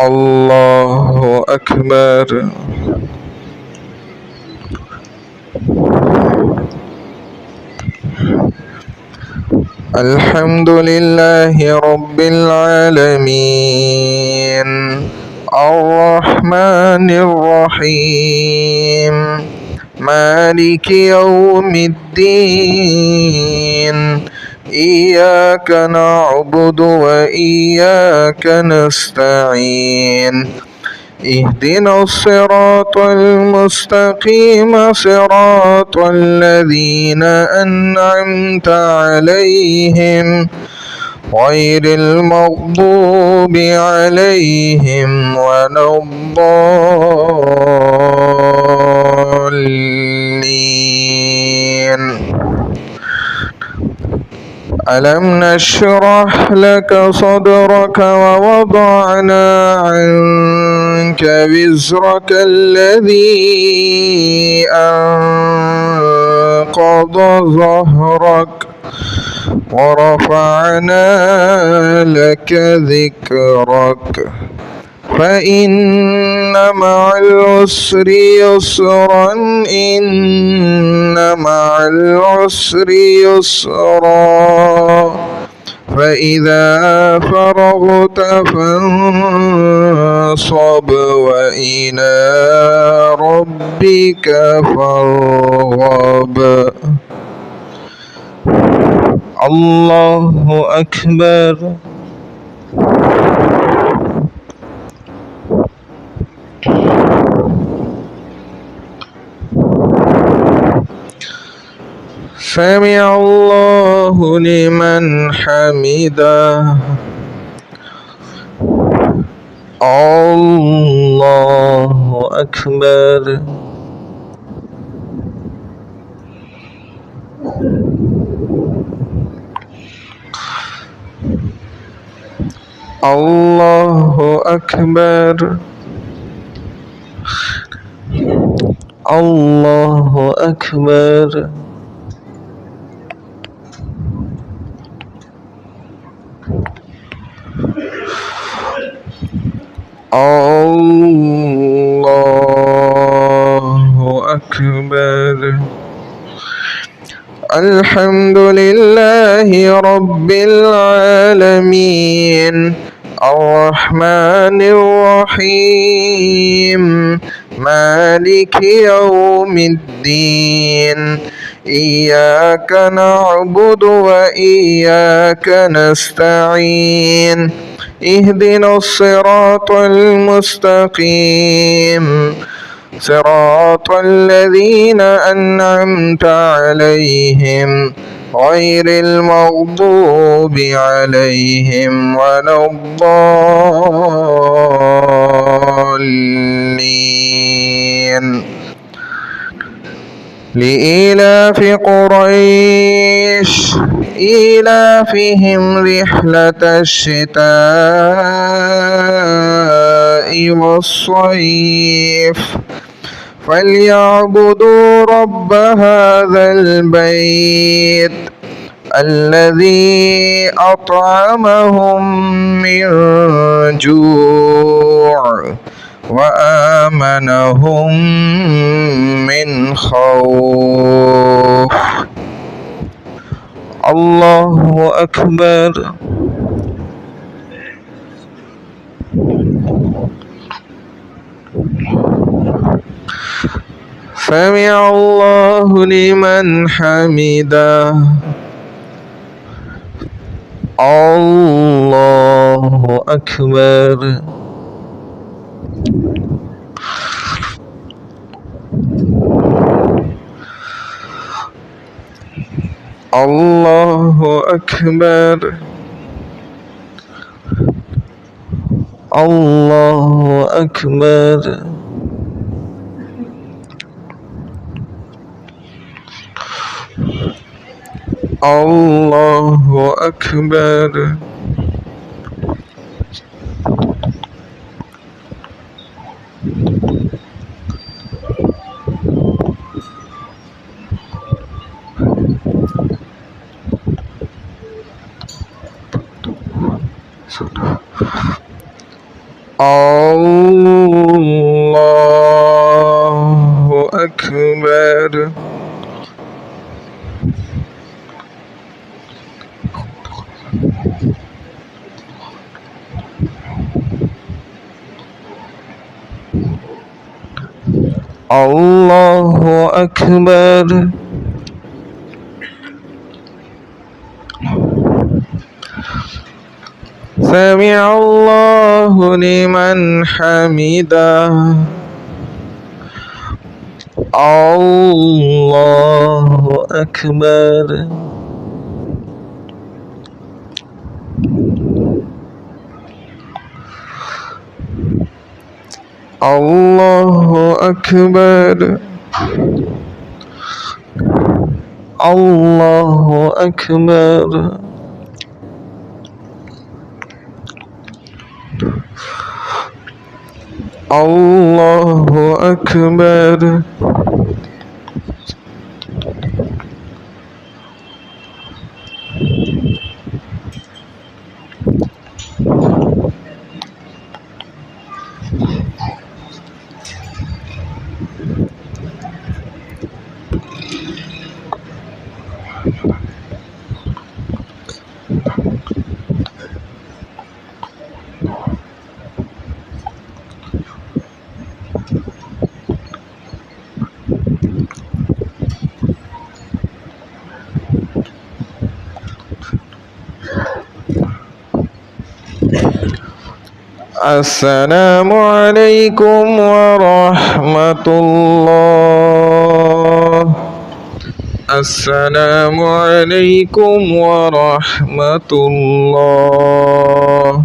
الله أكبر. الحمد لله رب العالمين الرحمن الرحيم مالك يوم الدين إياك نعبد وإياك نستعين اهدنا الصراط المستقيم صراط الذين أنعمت عليهم غير المغضوب عليهم ولا الضالين. ألم نشرح لك صدرك ووضعنا عنك وزرك الذي أنقض ظهرك ورفعنا لك ذكرك فإن مع العسر يسرا إن مع العسر يسرا فإذا فرغت فانصب وإلى ربك فارغب. الله أكبر. سمع الله لمن حمده. الله أكبر. الله أكبر. الله أكبر. الله أكبر. الحمد لله رب العالمين الرحمن الرحيم مالك يوم الدين إياك نعبد وإياك نستعين اهدنا الصراط المستقيم صراط الذين أنعمت عليهم غير المغضوب عليهم ولا الضالين. لإيلاف قريش إيلافهم رحلة الشتاء والصيف فليعبدوا رب هذا البيت الذي أطعمهم من جوع وآمنهم من خوف. الله أكبر. سمع الله لمن حمده. الله أكبر. الله أكبر. الله أكبر. الله أكبر. الله أكبر. الله أكبر. سمع الله لمن حمده. الله أكبر. الله أكبر. الله أكبر. الله أكبر. السلام عليكم ورحمة الله. السلام عليكم ورحمة الله.